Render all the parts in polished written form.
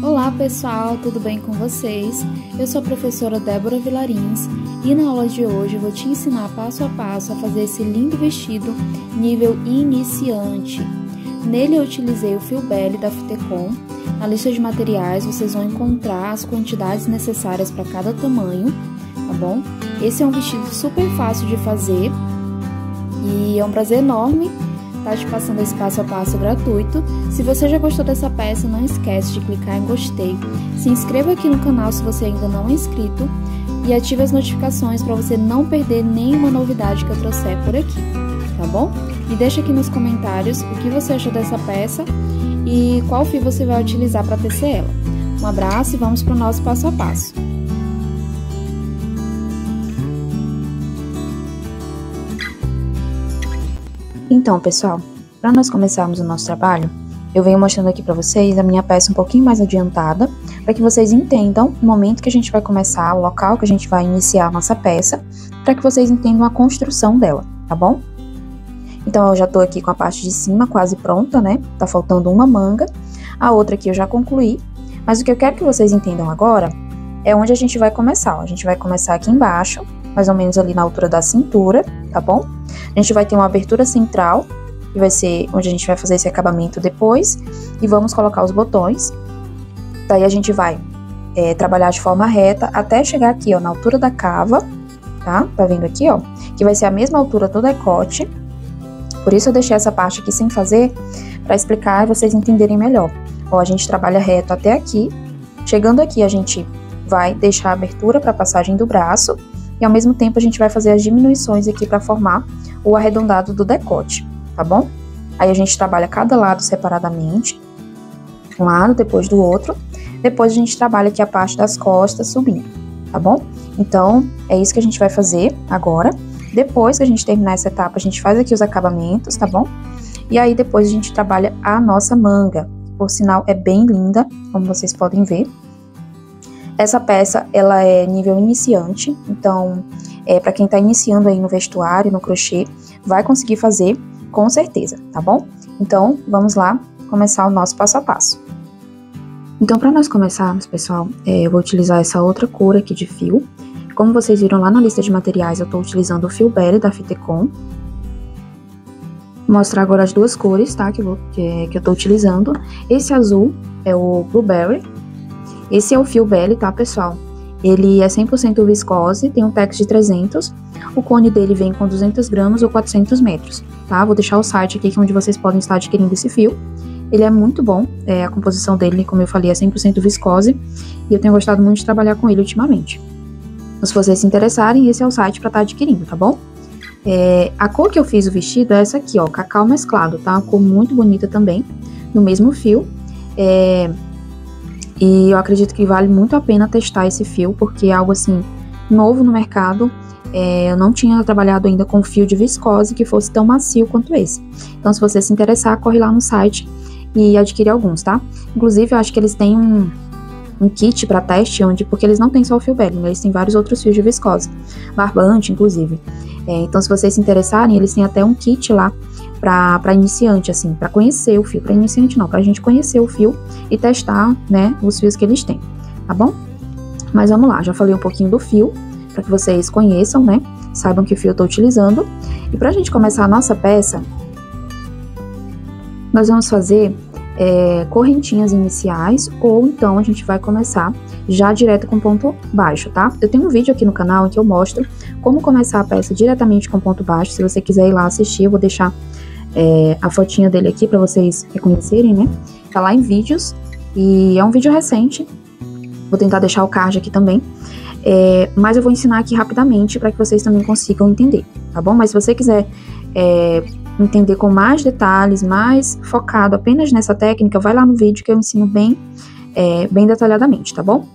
Olá pessoal, tudo bem com vocês? Eu sou a professora Débora Vilarins e na aula de hoje eu vou te ensinar passo a passo a fazer esse lindo vestido nível iniciante. Nele eu utilizei o fio Belly da Fitecom. Na lista de materiais vocês vão encontrar as quantidades necessárias para cada tamanho, tá bom? Esse é um vestido super fácil de fazer e é um prazer enorme tá te passando esse passo a passo gratuito. Se você já gostou dessa peça, não esquece de clicar em gostei. Se inscreva aqui no canal se você ainda não é inscrito e ative as notificações para você não perder nenhuma novidade que eu trouxer por aqui, tá bom? E deixa aqui nos comentários o que você achou dessa peça e qual fio você vai utilizar para tecer ela. Um abraço e vamos para o nosso passo a passo. Então, pessoal, para nós começarmos o nosso trabalho, eu venho mostrando aqui para vocês a minha peça um pouquinho mais adiantada, para que vocês entendam o momento que a gente vai começar, o local que a gente vai iniciar a nossa peça, para que vocês entendam a construção dela, tá bom? Então, eu já tô aqui com a parte de cima quase pronta, né? Tá faltando uma manga, a outra aqui eu já concluí, mas o que eu quero que vocês entendam agora é onde a gente vai começar, ó. A gente vai começar aqui embaixo, mais ou menos ali na altura da cintura, tá bom? A gente vai ter uma abertura central, que vai ser onde a gente vai fazer esse acabamento depois, e vamos colocar os botões. Daí a gente vai trabalhar de forma reta até chegar aqui, ó, na altura da cava, tá? Tá vendo aqui, ó? Que vai ser a mesma altura do decote. Por isso eu deixei essa parte aqui sem fazer, pra explicar e vocês entenderem melhor. Ó, a gente trabalha reto até aqui. Chegando aqui, a gente vai deixar a abertura pra passagem do braço, e ao mesmo tempo a gente vai fazer as diminuições aqui para formar o arredondado do decote, tá bom? Aí a gente trabalha cada lado separadamente, um lado depois do outro, depois a gente trabalha aqui a parte das costas subindo, tá bom? Então, é isso que a gente vai fazer agora. Depois que a gente terminar essa etapa, a gente faz aqui os acabamentos, tá bom? E aí depois a gente trabalha a nossa manga, por sinal é bem linda, como vocês podem ver. Essa peça, ela é nível iniciante, então, para quem tá iniciando aí no vestuário, no crochê, vai conseguir fazer com certeza, tá bom? Então, vamos lá começar o nosso passo a passo. Então, para nós começarmos, pessoal, eu vou utilizar essa outra cor aqui de fio. Como vocês viram lá na lista de materiais, eu tô utilizando o fio Belly da Fitecom. Vou mostrar agora as duas cores, tá? Que eu tô utilizando. Esse azul é o Blueberry. Esse é o fio Belly, tá, pessoal? Ele é 100% viscose, tem um tex de 300. O cone dele vem com 200 gramas ou 400 metros, tá? Vou deixar o site aqui onde vocês podem estar adquirindo esse fio. Ele é muito bom, a composição dele, como eu falei, é 100% viscose. E eu tenho gostado muito de trabalhar com ele ultimamente. Então, se vocês se interessarem, esse é o site para estar adquirindo, tá bom? A cor que eu fiz o vestido é essa aqui, ó, cacau mesclado, tá? Uma cor muito bonita também, no mesmo fio. E eu acredito que vale muito a pena testar esse fio, porque é algo assim, novo no mercado. Eu não tinha trabalhado ainda com fio de viscose que fosse tão macio quanto esse. Então, se você se interessar, corre lá no site e adquire alguns, tá? Inclusive, eu acho que eles têm um kit para teste, porque eles não têm só o fio Belly, né? Eles têm vários outros fios de viscose, barbante, inclusive. Então, se vocês se interessarem, eles têm até um kit lá para iniciante, assim, para conhecer o fio. Para iniciante não, pra gente conhecer o fio e testar, né, os fios que eles têm, tá bom? Mas vamos lá, já falei um pouquinho do fio, para que vocês conheçam, né, saibam que fio eu tô utilizando. E pra gente começar a nossa peça, nós vamos fazer correntinhas iniciais, ou então a gente vai começar já direto com ponto baixo, tá? Eu tenho um vídeo aqui no canal em que eu mostro como começar a peça diretamente com ponto baixo. Se você quiser ir lá assistir, eu vou deixar a fotinha dele aqui pra vocês reconhecerem, né? Tá lá em vídeos, e é um vídeo recente. Vou tentar deixar o card aqui também. Mas eu vou ensinar aqui rapidamente para que vocês também consigam entender, tá bom? Mas se você quiser entender com mais detalhes, mais focado apenas nessa técnica, vai lá no vídeo que eu ensino bem detalhadamente, tá bom?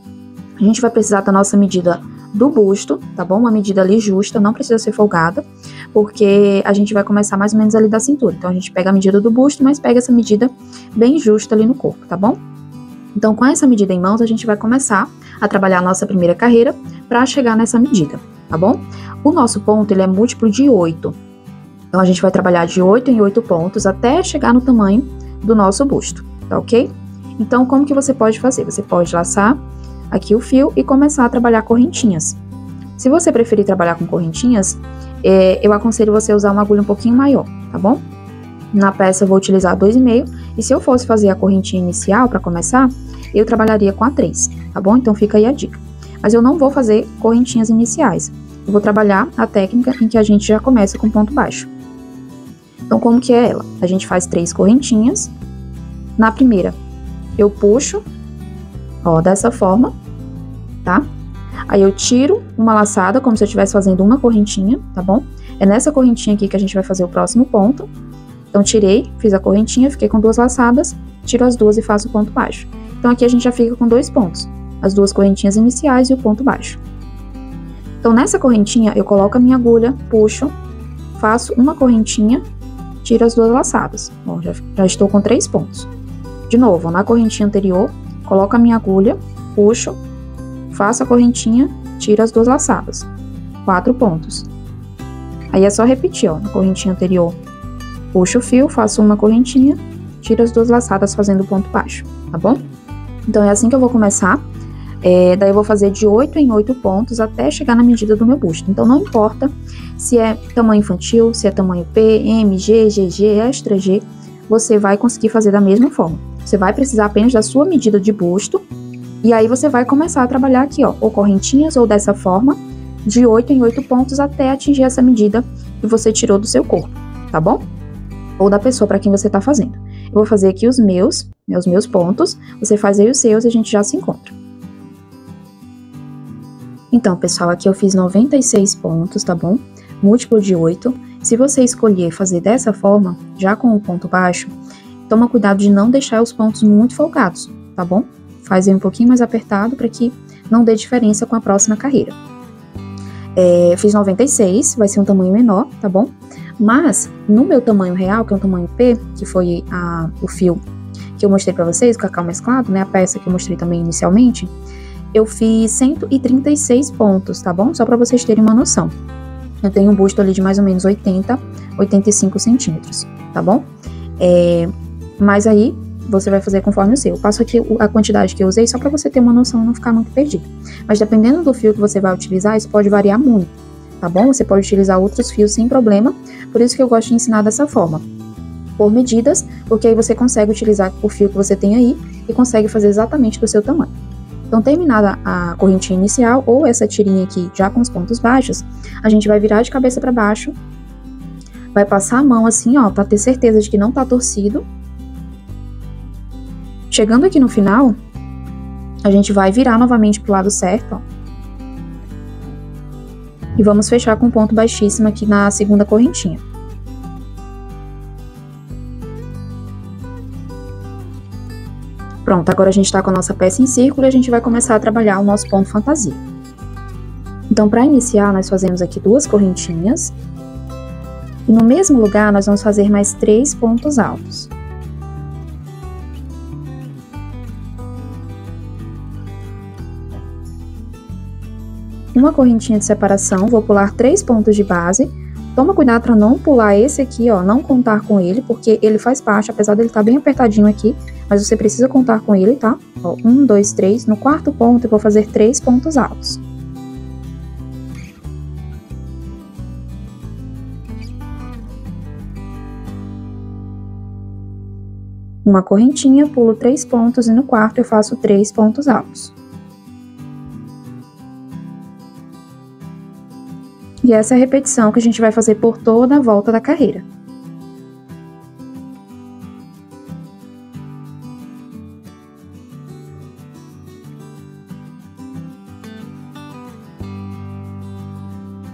A gente vai precisar da nossa medida do busto, tá bom? Uma medida ali justa, não precisa ser folgada, porque a gente vai começar mais ou menos ali da cintura. Então, a gente pega a medida do busto, mas pega essa medida bem justa ali no corpo, tá bom? Então, com essa medida em mãos, a gente vai começar a trabalhar a nossa primeira carreira para chegar nessa medida, tá bom? O nosso ponto, ele é múltiplo de 8. Então, a gente vai trabalhar de 8 em 8 pontos até chegar no tamanho do nosso busto, tá ok? Então, como que você pode fazer? Você pode laçar aqui o fio e começar a trabalhar correntinhas. Se você preferir trabalhar com correntinhas, eu aconselho você a usar uma agulha um pouquinho maior, tá bom? Na peça eu vou utilizar 2,5, e se eu fosse fazer a correntinha inicial para começar, eu trabalharia com a 3, tá bom? Então fica aí a dica. Mas eu não vou fazer correntinhas iniciais. Eu vou trabalhar a técnica em que a gente já começa com ponto baixo. Então, como que é ela? A gente faz 3 correntinhas. Na primeira, eu puxo, ó, dessa forma, tá? Aí eu tiro uma laçada, como se eu estivesse fazendo uma correntinha, tá bom? É nessa correntinha aqui que a gente vai fazer o próximo ponto. Então, tirei, fiz a correntinha, fiquei com 2 laçadas, tiro as 2 e faço o ponto baixo. Então, aqui a gente já fica com 2 pontos, as 2 correntinhas iniciais e o ponto baixo. Então, nessa correntinha, eu coloco a minha agulha, puxo, faço uma correntinha, tiro as 2 laçadas. Bom, já estou com 3 pontos. De novo, na correntinha anterior, coloco a minha agulha, puxo, faço a correntinha, tiro as 2 laçadas. 4 pontos. Aí é só repetir, ó, na correntinha anterior, puxo o fio, faço uma correntinha, tiro as 2 laçadas fazendo o ponto baixo, tá bom? Então, é assim que eu vou começar. Daí eu vou fazer de 8 em 8 pontos até chegar na medida do meu busto. Então, não importa se é tamanho infantil, se é tamanho P, M, G, GG, extra G, você vai conseguir fazer da mesma forma. Você vai precisar apenas da sua medida de busto, e aí você vai começar a trabalhar aqui, ó, ou correntinhas ou dessa forma, de 8 em 8 pontos até atingir essa medida que você tirou do seu corpo, tá bom? Ou da pessoa para quem você tá fazendo. Eu vou fazer aqui os meus pontos, você faz aí os seus e a gente já se encontra. Então, pessoal, aqui eu fiz 96 pontos, tá bom? Múltiplo de 8. Se você escolher fazer dessa forma, já com o ponto baixo, toma cuidado de não deixar os pontos muito folgados, tá bom? Faz aí um pouquinho mais apertado para que não dê diferença com a próxima carreira. Fiz 96, vai ser um tamanho menor, tá bom? Mas, no meu tamanho real, que é um tamanho P, que foi o fio que eu mostrei pra vocês, o cacau mesclado, né, a peça que eu mostrei também inicialmente, eu fiz 136 pontos, tá bom? Só pra vocês terem uma noção. Eu tenho um busto ali de mais ou menos 85 centímetros, tá bom? Mas aí, você vai fazer conforme o seu. Eu passo aqui a quantidade que eu usei só pra você ter uma noção e não ficar muito perdido. Mas dependendo do fio que você vai utilizar, isso pode variar muito, tá bom? Você pode utilizar outros fios sem problema, por isso que eu gosto de ensinar dessa forma. Por medidas, porque aí você consegue utilizar o fio que você tem aí e consegue fazer exatamente do seu tamanho. Então, terminada a correntinha inicial, ou essa tirinha aqui já com os pontos baixos, a gente vai virar de cabeça pra baixo, vai passar a mão assim, ó, pra ter certeza de que não tá torcido. Chegando aqui no final, a gente vai virar novamente pro lado certo, ó. E vamos fechar com um ponto baixíssimo aqui na segunda correntinha. Pronto, agora a gente tá com a nossa peça em círculo e a gente vai começar a trabalhar o nosso ponto fantasia. Então, para iniciar, nós fazemos aqui 2 correntinhas. E no mesmo lugar, nós vamos fazer mais 3 pontos altos. Uma correntinha de separação, vou pular 3 pontos de base. Toma cuidado para não pular esse aqui, ó, não contar com ele, porque ele faz parte, apesar dele estar bem apertadinho aqui, mas você precisa contar com ele, tá? Ó, 1, 2, 3. No quarto ponto eu vou fazer 3 pontos altos. Uma correntinha, pulo 3 pontos e no quarto eu faço 3 pontos altos. E essa é a repetição que a gente vai fazer por toda a volta da carreira.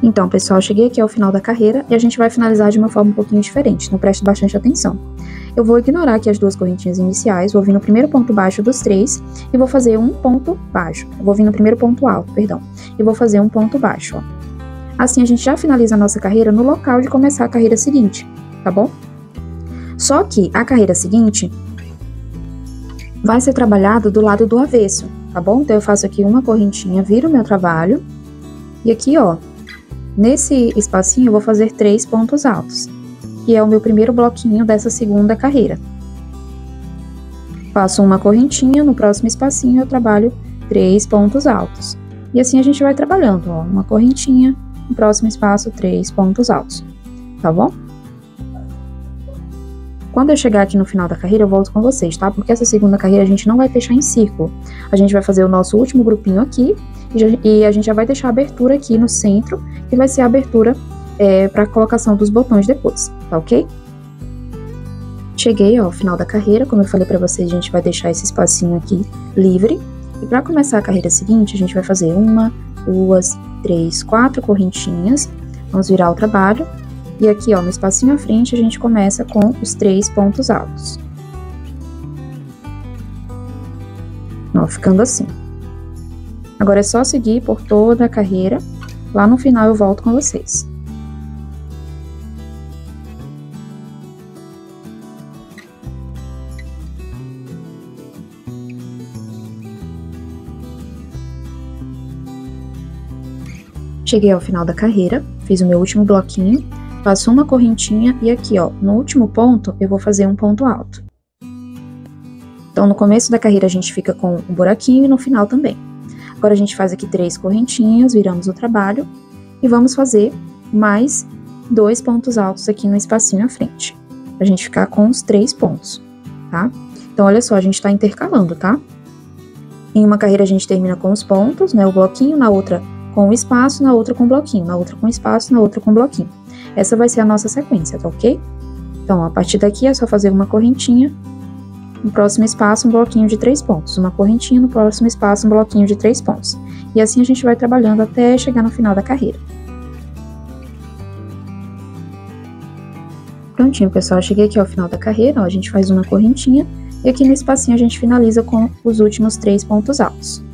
Então, pessoal, cheguei aqui ao final da carreira e a gente vai finalizar de uma forma um pouquinho diferente, então preste bastante atenção. Eu vou ignorar aqui as 2 correntinhas iniciais, vou vir no primeiro ponto baixo dos 3 e vou fazer um ponto baixo. Eu vou vir no primeiro ponto alto, perdão, e vou fazer um ponto baixo, ó. Assim, a gente já finaliza a nossa carreira no local de começar a carreira seguinte, tá bom? Só que a carreira seguinte vai ser trabalhada do lado do avesso, tá bom? Então, eu faço aqui uma correntinha, viro o meu trabalho, e aqui, ó, nesse espacinho eu vou fazer 3 pontos altos, que é o meu primeiro bloquinho dessa segunda carreira. Faço uma correntinha, no próximo espacinho eu trabalho 3 pontos altos. E assim a gente vai trabalhando, ó, uma correntinha, no próximo espaço 3 pontos altos, tá bom? Quando eu chegar aqui no final da carreira, eu volto com vocês, tá? Porque essa segunda carreira a gente não vai fechar em círculo. A gente vai fazer o nosso último grupinho aqui e a gente já vai deixar a abertura aqui no centro, que vai ser a abertura para a colocação dos botões depois, tá ok? Cheguei ao final da carreira, como eu falei para vocês, a gente vai deixar esse espacinho aqui livre. E para começar a carreira seguinte, a gente vai fazer 1, 2, 3, 4 correntinhas. Vamos virar o trabalho. E aqui, ó, no espacinho à frente, a gente começa com os 3 pontos altos. Ó, ficando assim. Agora é só seguir por toda a carreira. Lá no final eu volto com vocês. Cheguei ao final da carreira, fiz o meu último bloquinho, faço uma correntinha e aqui, ó, no último ponto eu vou fazer um ponto alto. Então, no começo da carreira a gente fica com um buraquinho e no final também. Agora a gente faz aqui 3 correntinhas, viramos o trabalho e vamos fazer mais 2 pontos altos aqui no espacinho à frente, pra gente ficar com os 3 pontos, tá? Então, olha só, a gente tá intercalando, tá? Em uma carreira a gente termina com os pontos, né, o bloquinho, na outra com o espaço, na outra com bloquinho, na outra com espaço, na outra com bloquinho. Essa vai ser a nossa sequência, tá ok? Então, a partir daqui é só fazer uma correntinha, no próximo espaço um bloquinho de 3 pontos, uma correntinha, no próximo espaço um bloquinho de 3 pontos. E assim a gente vai trabalhando até chegar no final da carreira. Prontinho, pessoal, cheguei aqui ao final da carreira, ó, a gente faz uma correntinha e aqui no espacinho a gente finaliza com os últimos 3 pontos altos.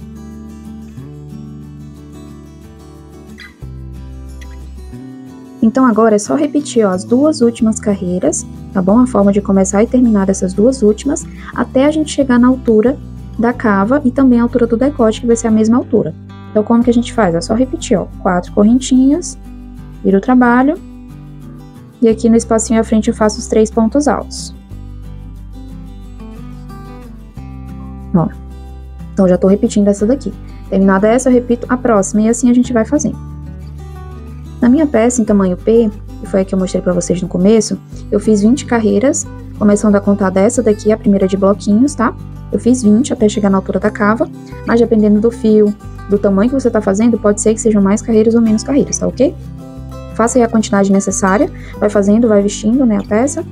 Então, agora é só repetir, ó, as 2 últimas carreiras, tá bom? A forma de começar e terminar essas 2 últimas, até a gente chegar na altura da cava e também a altura do decote, que vai ser a mesma altura. Então, como que a gente faz? É só repetir, ó, 4 correntinhas, vira o trabalho, e aqui no espacinho à frente eu faço os 3 pontos altos. Ó, então, já tô repetindo essa daqui. Terminada essa, eu repito a próxima, e assim a gente vai fazendo. Na minha peça em tamanho P, que foi a que eu mostrei pra vocês no começo, eu fiz 20 carreiras, começando a contar dessa daqui, a primeira de bloquinhos, tá? Eu fiz 20 até chegar na altura da cava, mas dependendo do fio, do tamanho que você tá fazendo, pode ser que sejam mais carreiras ou menos carreiras, tá ok? Faça aí a quantidade necessária, vai fazendo, vai vestindo, né, a peça.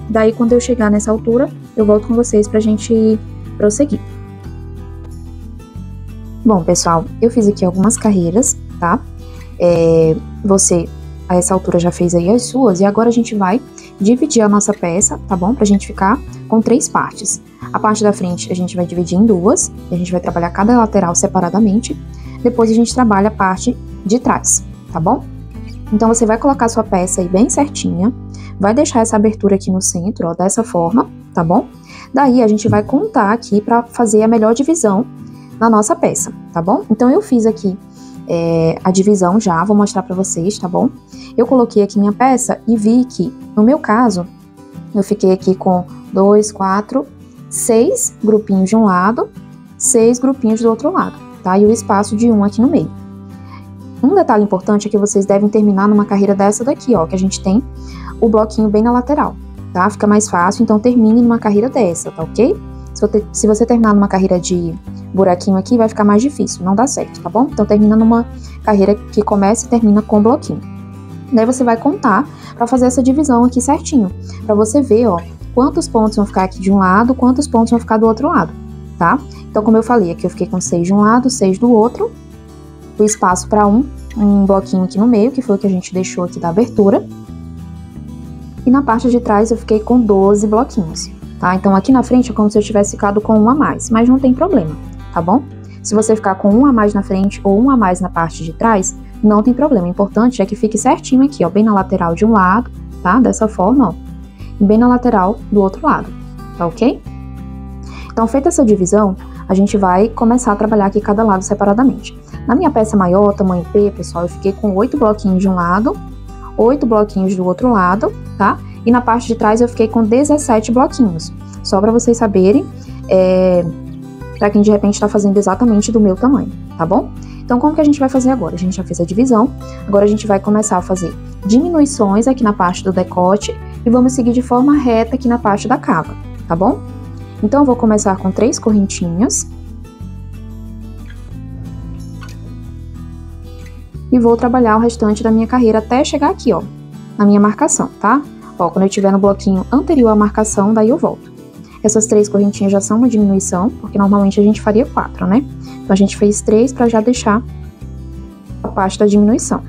Daí, quando eu chegar nessa altura, eu volto com vocês pra gente prosseguir. Bom, pessoal, eu fiz aqui algumas carreiras, tá? Você, a essa altura, já fez aí as suas, e agora a gente vai dividir a nossa peça, tá bom? Pra gente ficar com 3 partes. A parte da frente a gente vai dividir em 2, e a gente vai trabalhar cada lateral separadamente. Depois a gente trabalha a parte de trás, tá bom? Então, você vai colocar a sua peça aí bem certinha, vai deixar essa abertura aqui no centro, ó, dessa forma, tá bom? Daí, a gente vai contar aqui pra fazer a melhor divisão na nossa peça, tá bom? Então, eu fiz aqui a divisão já, vou mostrar pra vocês, tá bom? Eu coloquei aqui minha peça e vi que, no meu caso, eu fiquei aqui com 2, 4, 6 grupinhos de um lado, 6 grupinhos do outro lado, tá? E o espaço de 1 aqui no meio. Um detalhe importante é que vocês devem terminar numa carreira dessa daqui, ó, que a gente tem o bloquinho bem na lateral, tá? Fica mais fácil, então termine numa carreira dessa, tá ok? Se você terminar numa carreira de buraquinho aqui, vai ficar mais difícil, não dá certo, tá bom? Então, termina numa carreira que começa e termina com bloquinho. Daí, você vai contar pra fazer essa divisão aqui certinho, pra você ver, ó, quantos pontos vão ficar aqui de um lado, quantos pontos vão ficar do outro lado, tá? Então, como eu falei, aqui eu fiquei com 6 de um lado, 6 do outro, o espaço pra um bloquinho aqui no meio, que foi o que a gente deixou aqui da abertura. E na parte de trás, eu fiquei com 12 bloquinhos. Tá? Então, aqui na frente é como se eu tivesse ficado com 1 a mais, mas não tem problema, tá bom? Se você ficar com 1 a mais na frente ou 1 a mais na parte de trás, não tem problema. O importante é que fique certinho aqui, ó, bem na lateral de um lado, tá? Dessa forma, ó, e bem na lateral do outro lado, tá ok? Então, feita essa divisão, a gente vai começar a trabalhar aqui cada lado separadamente. Na minha peça maior, tamanho P, pessoal, eu fiquei com 8 bloquinhos de um lado, 8 bloquinhos do outro lado, tá? E na parte de trás eu fiquei com 17 bloquinhos. Só para vocês saberem, para quem de repente está fazendo exatamente do meu tamanho, tá bom? Então, como que a gente vai fazer agora? A gente já fez a divisão, agora a gente vai começar a fazer diminuições aqui na parte do decote e vamos seguir de forma reta aqui na parte da cava, tá bom? Então, eu vou começar com 3 correntinhas. E vou trabalhar o restante da minha carreira até chegar aqui, ó, na minha marcação, tá? Ó, quando eu estiver no bloquinho anterior à marcação, daí eu volto. Essas 3 correntinhas já são uma diminuição, porque normalmente a gente faria 4, né? Então, a gente fez 3 para já deixar a parte da diminuição.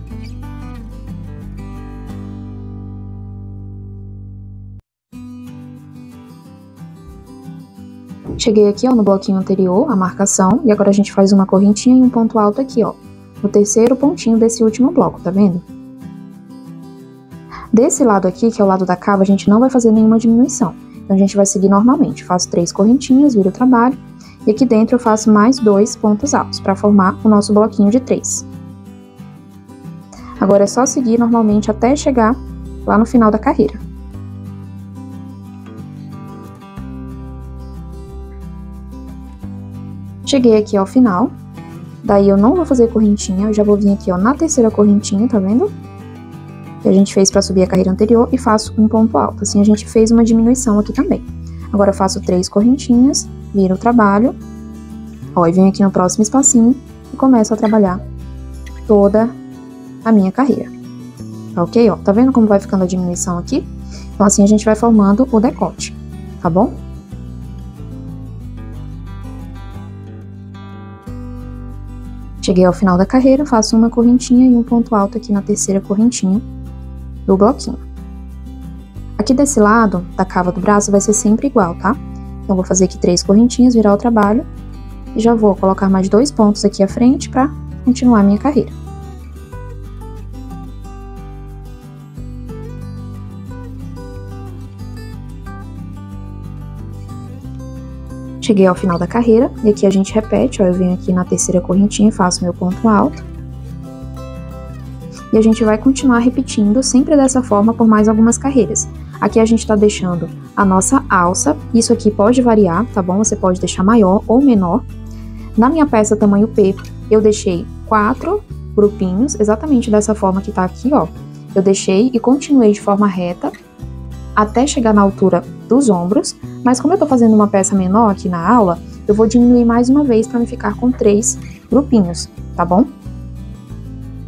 Cheguei aqui, ó, no bloquinho anterior, a marcação, e agora a gente faz uma correntinha e um ponto alto aqui, ó, no terceiro pontinho desse último bloco, tá vendo? Desse lado aqui, que é o lado da cava, a gente não vai fazer nenhuma diminuição. Então, a gente vai seguir normalmente. Faço 3 correntinhas, viro o trabalho, e aqui dentro eu faço mais 2 pontos altos, para formar o nosso bloquinho de 3. Agora é só seguir normalmente até chegar lá no final da carreira. Cheguei aqui ao final, daí eu não vou fazer correntinha, eu já vou vir aqui, ó, na terceira correntinha, tá vendo? Que a gente fez para subir a carreira anterior e faço um ponto alto, assim a gente fez uma diminuição aqui também. Agora eu faço 3 correntinhas, viro o trabalho, ó, e venho aqui no próximo espacinho e começo a trabalhar toda a minha carreira, tá ok? Ó, tá vendo como vai ficando a diminuição aqui? Então assim a gente vai formando o decote, tá bom? Cheguei ao final da carreira, faço uma correntinha e um ponto alto aqui na terceira correntinha do bloquinho. Aqui desse lado, da cava do braço, vai ser sempre igual, tá? Então, vou fazer aqui 3 correntinhas, virar o trabalho, e já vou colocar mais 2 pontos aqui à frente para continuar a minha carreira. Cheguei ao final da carreira, e aqui a gente repete, ó, eu venho aqui na terceira correntinha, faço meu ponto alto. E a gente vai continuar repetindo sempre dessa forma por mais algumas carreiras. Aqui a gente tá deixando a nossa alça, isso aqui pode variar, tá bom? Você pode deixar maior ou menor. Na minha peça tamanho P, eu deixei 4 grupinhos, exatamente dessa forma que tá aqui, ó. Eu deixei e continuei de forma reta, até chegar na altura dos ombros, mas como eu tô fazendo uma peça menor aqui na aula, eu vou diminuir mais uma vez para me ficar com 3 grupinhos, tá bom?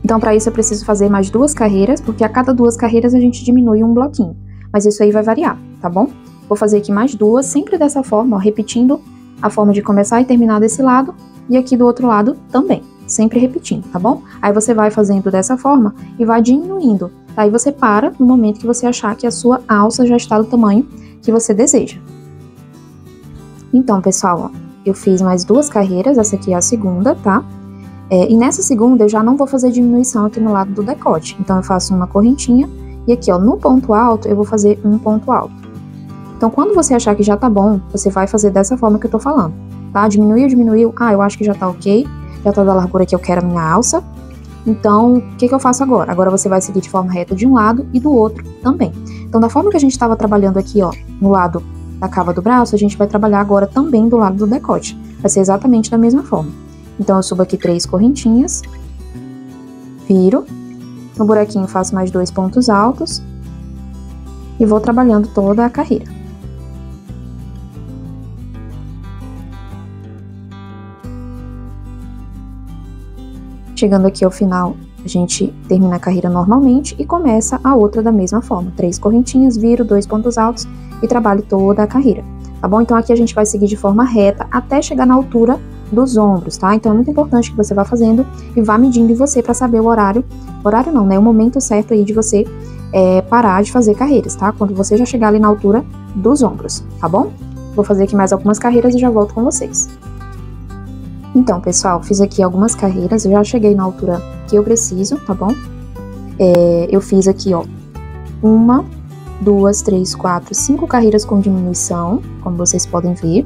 Então, para isso eu preciso fazer mais 2 carreiras, porque a cada 2 carreiras a gente diminui um bloquinho, mas isso aí vai variar, tá bom? Vou fazer aqui mais 2, sempre dessa forma, ó, repetindo a forma de começar e terminar desse lado, e aqui do outro lado também, sempre repetindo, tá bom? Aí você vai fazendo dessa forma e vai diminuindo. Aí você para no momento que você achar que a sua alça já está do tamanho que você deseja. Então, pessoal, ó, eu fiz mais 2 carreiras, essa aqui é a segunda, tá? E nessa segunda eu já não vou fazer diminuição aqui no lado do decote. Então, eu faço uma correntinha e aqui, ó, no ponto alto eu vou fazer um ponto alto. Então, quando você achar que já tá bom, você vai fazer dessa forma que eu tô falando, tá? Diminuiu, eu acho que já tá ok, já tá da largura que eu quero a minha alça. Então, o que eu faço agora? Agora você vai seguir de forma reta de um lado e do outro também. Então, da forma que a gente estava trabalhando aqui, ó, no lado da cava do braço, a gente vai trabalhar agora também do lado do decote. Vai ser exatamente da mesma forma. Então, eu subo aqui 3 correntinhas, viro, no buraquinho faço mais 2 pontos altos e vou trabalhando toda a carreira. Chegando aqui ao final, a gente termina a carreira normalmente e começa a outra da mesma forma. 3 correntinhas, viro, 2 pontos altos e trabalho toda a carreira, tá bom? Então aqui a gente vai seguir de forma reta até chegar na altura dos ombros, tá? Então é muito importante que você vá fazendo e vá medindo em você para saber o horário não, né? O momento certo aí de você parar de fazer carreiras, tá? Quando você já chegar ali na altura dos ombros, tá bom? Vou fazer aqui mais algumas carreiras e já volto com vocês. Então, pessoal, fiz aqui algumas carreiras, eu já cheguei na altura que eu preciso, tá bom? Eu fiz aqui, ó, 1, 2, 3, 4, 5 carreiras com diminuição, como vocês podem ver.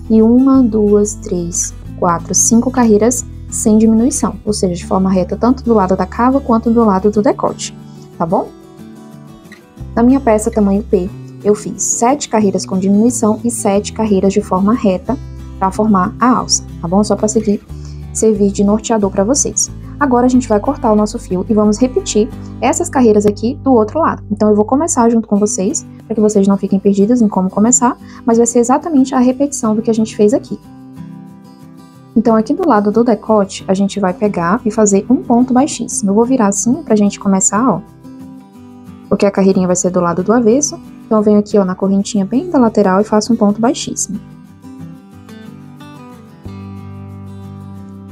E 1, 2, 3, 4, 5 carreiras sem diminuição, ou seja, de forma reta tanto do lado da cava quanto do lado do decote, tá bom? Na minha peça tamanho P, eu fiz 7 carreiras com diminuição e 7 carreiras de forma reta para formar a alça, tá bom? Só para servir de norteador para vocês. Agora a gente vai cortar o nosso fio e vamos repetir essas carreiras aqui do outro lado. Então eu vou começar junto com vocês, para que vocês não fiquem perdidos em como começar, mas vai ser exatamente a repetição do que a gente fez aqui. Então aqui do lado do decote, a gente vai pegar e fazer um ponto baixíssimo. Eu vou virar assim pra gente começar, ó, porque a carreirinha vai ser do lado do avesso. Então eu venho aqui, ó, na correntinha bem da lateral e faço um ponto baixíssimo.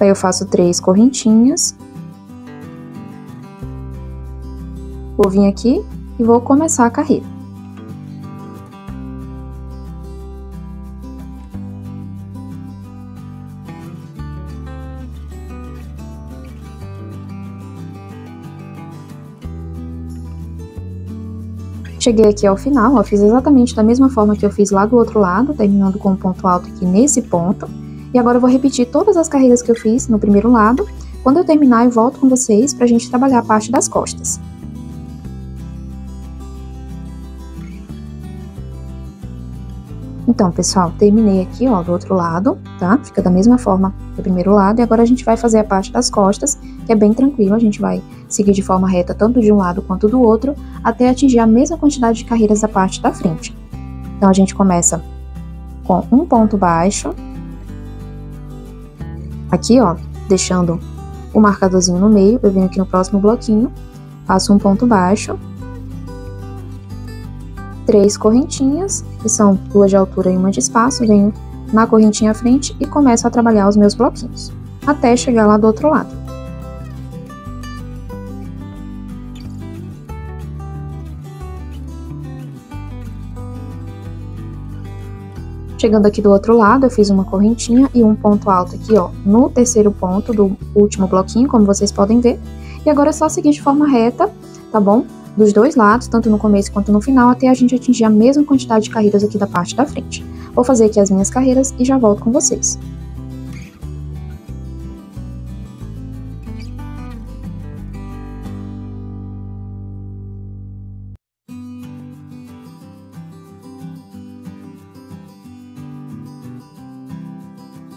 Aí eu faço 3 correntinhas. Vou vir aqui e vou começar a carreira. Cheguei aqui ao final, ó, fiz exatamente da mesma forma que eu fiz lá do outro lado, terminando com um ponto alto aqui nesse ponto. E agora eu vou repetir todas as carreiras que eu fiz no primeiro lado. Quando eu terminar, eu volto com vocês pra gente trabalhar a parte das costas. Então, pessoal, terminei aqui, ó, do outro lado, tá? Fica da mesma forma do primeiro lado. E agora a gente vai fazer a parte das costas, que é bem tranquilo. A gente vai seguir de forma reta tanto de um lado quanto do outro, até atingir a mesma quantidade de carreiras da parte da frente. Então, a gente começa com um ponto baixo. Aqui, ó, deixando o marcadorzinho no meio, eu venho aqui no próximo bloquinho, faço um ponto baixo, 3 correntinhas, que são 2 de altura e 1 de espaço, venho na correntinha à frente e começo a trabalhar os meus bloquinhos, até chegar lá do outro lado. Chegando aqui do outro lado, eu fiz uma correntinha e um ponto alto aqui, ó, no terceiro ponto do último bloquinho, como vocês podem ver. E agora é só seguir de forma reta, tá bom? Dos dois lados, tanto no começo quanto no final, até a gente atingir a mesma quantidade de carreiras aqui da parte da frente. Vou fazer aqui as minhas carreiras e já volto com vocês.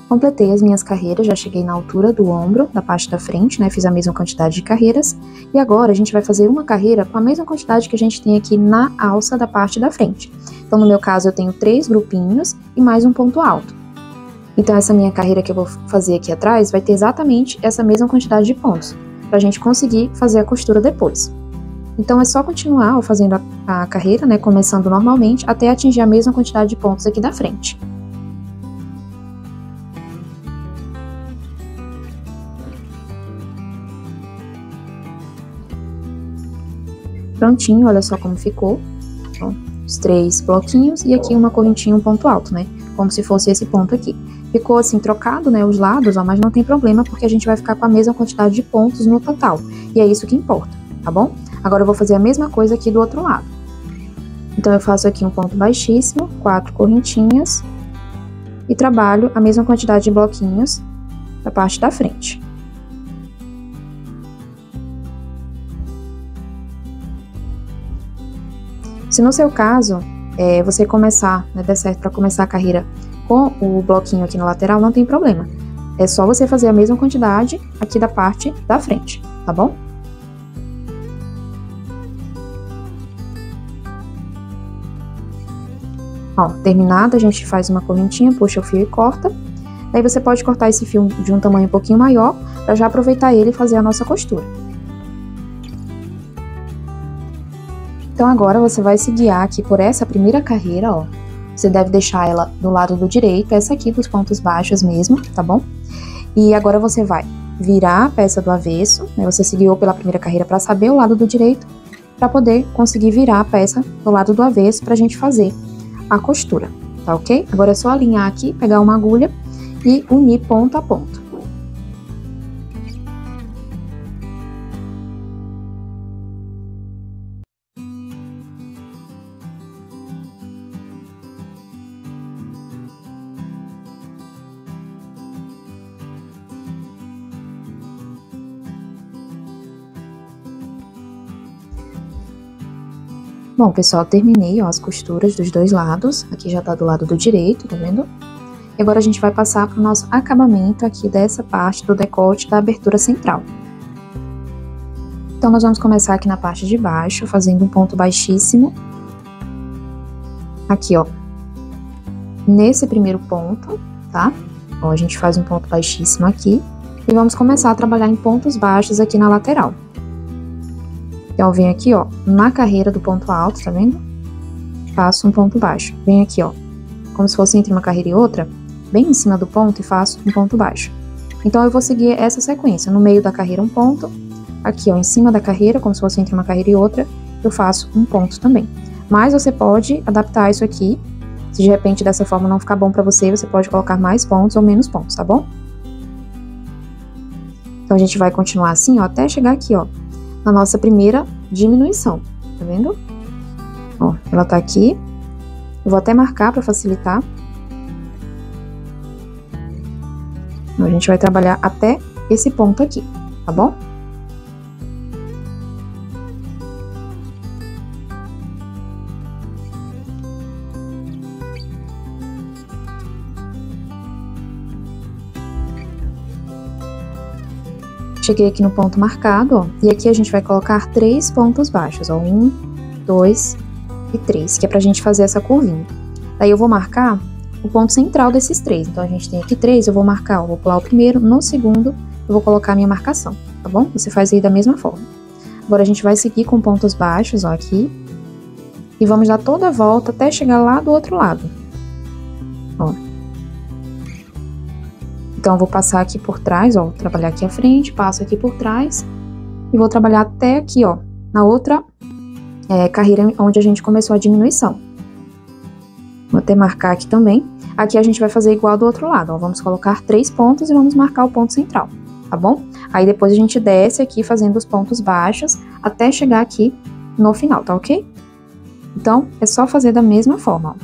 Completei as minhas carreiras, já cheguei na altura do ombro, da parte da frente, né? Fiz a mesma quantidade de carreiras. E agora a gente vai fazer uma carreira com a mesma quantidade que a gente tem aqui na alça da parte da frente. Então, no meu caso, eu tenho 3 grupinhos e mais um ponto alto. Então, essa minha carreira que eu vou fazer aqui atrás vai ter exatamente essa mesma quantidade de pontos, pra gente conseguir fazer a costura depois. Então, é só continuar fazendo a carreira, né? Começando normalmente, até atingir a mesma quantidade de pontos aqui da frente. Prontinho, olha só como ficou. Ó, os 3 bloquinhos e aqui uma correntinha, um ponto alto, né? Como se fosse esse ponto aqui. Ficou assim trocado, né, os lados, ó, mas não tem problema porque a gente vai ficar com a mesma quantidade de pontos no total. E é isso que importa, tá bom? Agora eu vou fazer a mesma coisa aqui do outro lado. Então eu faço aqui um ponto baixíssimo, 4 correntinhas e trabalho a mesma quantidade de bloquinhos da parte da frente. Se no seu caso, você começar, né, der certo para começar a carreira com o bloquinho aqui na lateral, não tem problema. É só você fazer a mesma quantidade aqui da parte da frente, tá bom? Ó, terminado, a gente faz uma correntinha, puxa o fio e corta. Daí você pode cortar esse fio de um tamanho um pouquinho maior, para já aproveitar ele e fazer a nossa costura. Então agora você vai se guiar aqui por essa primeira carreira, ó. Você deve deixar ela do lado do direito, essa aqui dos pontos baixos mesmo, tá bom? E agora você vai virar a peça do avesso, né? Você se guiou pela primeira carreira para saber o lado do direito, para poder conseguir virar a peça do lado do avesso pra gente fazer a costura, tá ok? Agora é só alinhar aqui, pegar uma agulha e unir ponto a ponto. Bom, pessoal, terminei, ó, as costuras dos dois lados. Aqui já tá do lado do direito, tá vendo? E agora a gente vai passar pro nosso acabamento aqui dessa parte do decote da abertura central. Então, nós vamos começar aqui na parte de baixo, fazendo um ponto baixíssimo. Aqui, ó. Nesse primeiro ponto, tá? Ó, a gente faz um ponto baixíssimo aqui. E vamos começar a trabalhar em pontos baixos aqui na lateral. Então, eu venho aqui, ó, na carreira do ponto alto, tá vendo? Faço um ponto baixo. Venho aqui, ó, como se fosse entre uma carreira e outra, bem em cima do ponto e faço um ponto baixo. Então, eu vou seguir essa sequência. No meio da carreira, um ponto. Aqui, ó, em cima da carreira, como se fosse entre uma carreira e outra, eu faço um ponto também. Mas você pode adaptar isso aqui. Se de repente dessa forma não ficar bom pra você, você pode colocar mais pontos ou menos pontos, tá bom? Então, a gente vai continuar assim, ó, até chegar aqui, ó, na nossa primeira diminuição, tá vendo? Ó, ela tá aqui. Eu vou até marcar pra facilitar. Então, a gente vai trabalhar até esse ponto aqui, tá bom? Cheguei aqui no ponto marcado, ó, e aqui a gente vai colocar 3 pontos baixos, ó, 1, 2 e 3, que é pra gente fazer essa curvinha. Daí eu vou marcar o ponto central desses 3, então a gente tem aqui 3, eu vou marcar, ó, vou pular o primeiro, no segundo eu vou colocar a minha marcação, tá bom? Você faz aí da mesma forma. Agora a gente vai seguir com pontos baixos, ó, aqui, e vamos dar toda a volta até chegar lá do outro lado, ó. Então, eu vou passar aqui por trás, ó, vou trabalhar aqui à frente, passo aqui por trás e vou trabalhar até aqui, ó, na outra carreira onde a gente começou a diminuição. Vou até marcar aqui também. Aqui a gente vai fazer igual do outro lado, ó, vamos colocar 3 pontos e vamos marcar o ponto central, tá bom? Aí depois a gente desce aqui fazendo os pontos baixos até chegar aqui no final, tá ok? Então, é só fazer da mesma forma, ó.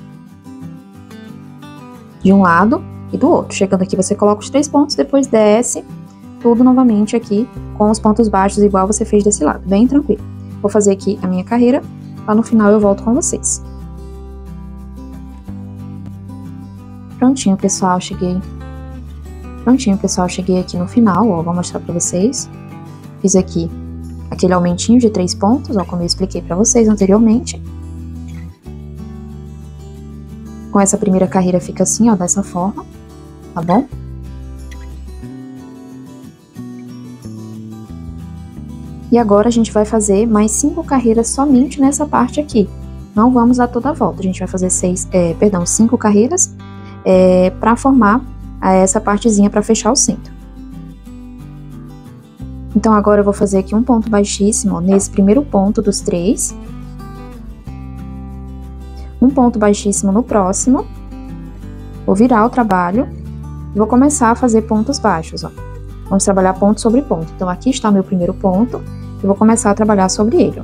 De um lado e do outro. Chegando aqui, você coloca os 3 pontos, depois desce tudo novamente aqui com os pontos baixos, igual você fez desse lado, bem tranquilo. Vou fazer aqui a minha carreira, lá no final eu volto com vocês. Prontinho, pessoal, cheguei aqui no final, ó, vou mostrar pra vocês. Fiz aqui aquele aumentinho de 3 pontos, ó, como eu expliquei pra vocês anteriormente. Com essa primeira carreira fica assim, ó, dessa forma. Tá bom? E agora a gente vai fazer mais 5 carreiras somente nessa parte aqui. Não vamos dar toda a volta, a gente vai fazer 5 carreiras para formar essa partezinha para fechar o centro. Então agora eu vou fazer aqui um ponto baixíssimo, ó, nesse primeiro ponto dos 3. Um ponto baixíssimo no próximo. Vou virar o trabalho. E vou começar a fazer pontos baixos, ó. Vamos trabalhar ponto sobre ponto. Então, aqui está o meu primeiro ponto. Eu vou começar a trabalhar sobre ele, ó.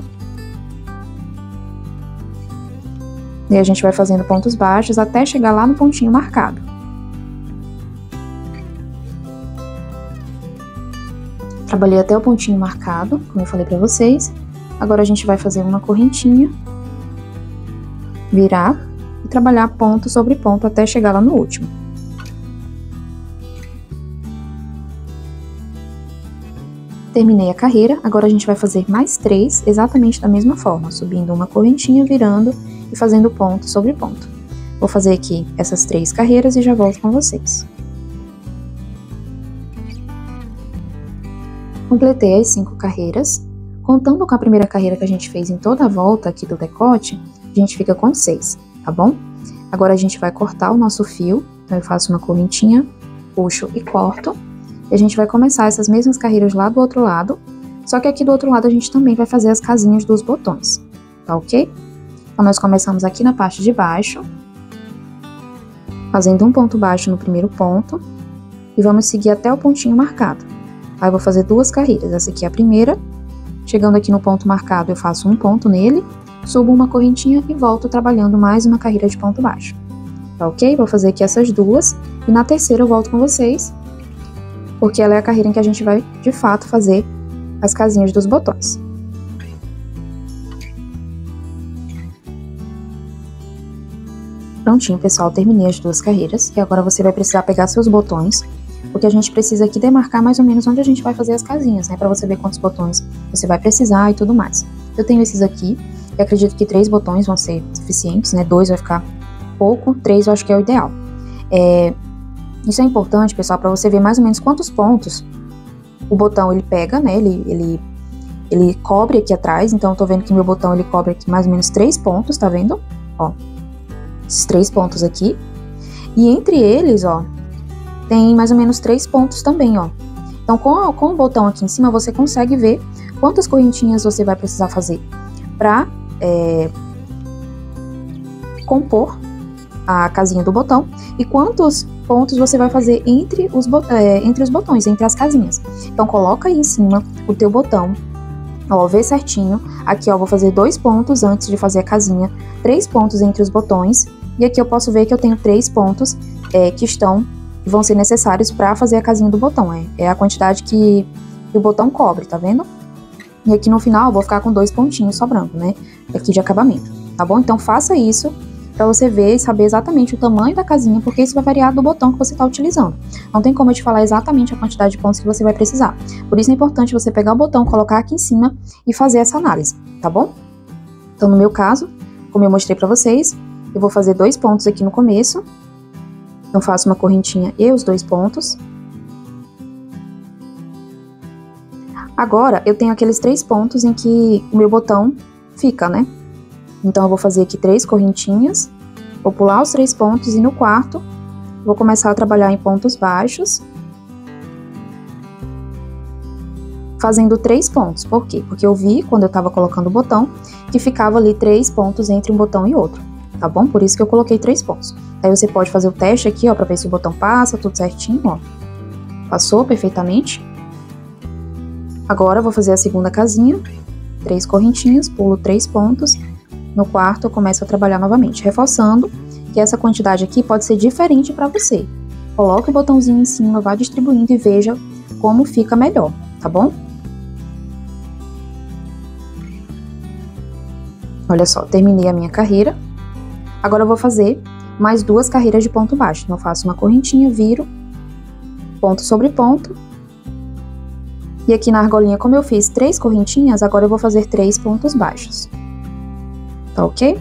E a gente vai fazendo pontos baixos até chegar lá no pontinho marcado. Trabalhei até o pontinho marcado, como eu falei pra vocês. Agora a gente vai fazer uma correntinha, virar e trabalhar ponto sobre ponto até chegar lá no último. Terminei a carreira, agora a gente vai fazer mais 3, exatamente da mesma forma, subindo uma correntinha, virando e fazendo ponto sobre ponto. Vou fazer aqui essas 3 carreiras e já volto com vocês. Completei as 5 carreiras. Contando com a primeira carreira que a gente fez em toda a volta aqui do decote, a gente fica com 6, tá bom? Agora a gente vai cortar o nosso fio, então eu faço uma correntinha, puxo e corto. E a gente vai começar essas mesmas carreiras lá do outro lado, só que aqui do outro lado a gente também vai fazer as casinhas dos botões, tá ok? Então nós começamos aqui na parte de baixo, fazendo um ponto baixo no primeiro ponto, e vamos seguir até o pontinho marcado. Aí eu vou fazer 2 carreiras, essa aqui é a primeira, chegando aqui no ponto marcado eu faço um ponto nele, subo uma correntinha e volto trabalhando mais uma carreira de ponto baixo, tá ok? Vou fazer aqui essas 2, e na terceira eu volto com vocês, porque ela é a carreira em que a gente vai, de fato, fazer as casinhas dos botões. Prontinho, pessoal, terminei as duas carreiras. E agora você vai precisar pegar seus botões, porque a gente precisa aqui demarcar mais ou menos onde a gente vai fazer as casinhas, né? Pra você ver quantos botões você vai precisar e tudo mais. Eu tenho esses aqui, eu acredito que 3 botões vão ser suficientes, né? 2 vai ficar pouco, 3 eu acho que é o ideal. Isso é importante, pessoal, pra você ver mais ou menos quantos pontos o botão ele pega, né? Ele cobre aqui atrás, então eu tô vendo que meu botão ele cobre aqui mais ou menos 3 pontos, tá vendo? Ó, esses 3 pontos aqui. E entre eles, ó, tem mais ou menos 3 pontos também, ó. Então com o botão aqui em cima você consegue ver quantas correntinhas você vai precisar fazer pra compor a casinha do botão e quantos pontos você vai fazer entre os botões, entre as casinhas. Então coloca aí em cima o teu botão, ó, vê certinho. Aqui, ó, vou fazer 2 pontos antes de fazer a casinha, 3 pontos entre os botões, e aqui eu posso ver que eu tenho 3 pontos que vão ser necessários para fazer a casinha do botão. É a quantidade que o botão cobre, tá vendo? E aqui no final eu vou ficar com 2 pontinhos sobrando, né? Aqui de acabamento, tá bom? Então faça isso para você ver e saber exatamente o tamanho da casinha, porque isso vai variar do botão que você está utilizando. Não tem como eu te falar exatamente a quantidade de pontos que você vai precisar. Por isso é importante você pegar o botão, colocar aqui em cima e fazer essa análise, tá bom? Então no meu caso, como eu mostrei para vocês, eu vou fazer 2 pontos aqui no começo. Então faço uma correntinha e os 2 pontos. Agora eu tenho aqueles 3 pontos em que o meu botão fica, né? Então eu vou fazer aqui 3 correntinhas, vou pular os 3 pontos e no quarto vou começar a trabalhar em pontos baixos, fazendo 3 pontos. Por quê? Porque eu vi, quando eu tava colocando o botão, que ficava ali 3 pontos entre um botão e outro, tá bom? Por isso que eu coloquei 3 pontos. Aí você pode fazer o teste aqui, ó, pra ver se o botão passa, tudo certinho, ó. Passou perfeitamente. Agora eu vou fazer a segunda casinha, 3 correntinhas, pulo 3 pontos. No quarto eu começo a trabalhar novamente, reforçando que essa quantidade aqui pode ser diferente para você. Coloque o botãozinho em cima, vá distribuindo e veja como fica melhor, tá bom? Olha só, terminei a minha carreira. Agora eu vou fazer mais 2 carreiras de ponto baixo. Então eu faço uma correntinha, viro, ponto sobre ponto. E aqui na argolinha, como eu fiz 3 correntinhas, agora eu vou fazer 3 pontos baixos. Tá ok?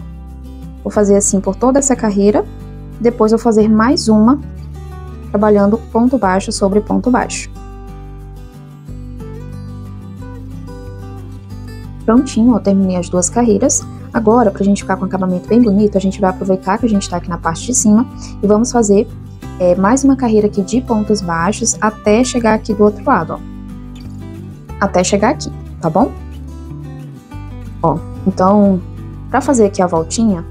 Vou fazer assim por toda essa carreira. Depois vou fazer mais uma, trabalhando ponto baixo sobre ponto baixo. Prontinho, ó, terminei as 2 carreiras. Agora, pra gente ficar com um acabamento bem bonito, a gente vai aproveitar que a gente tá aqui na parte de cima e vamos fazer mais uma carreira aqui de pontos baixos até chegar aqui do outro lado, ó. Até chegar aqui, tá bom? Ó, então, pra fazer aqui a voltinha,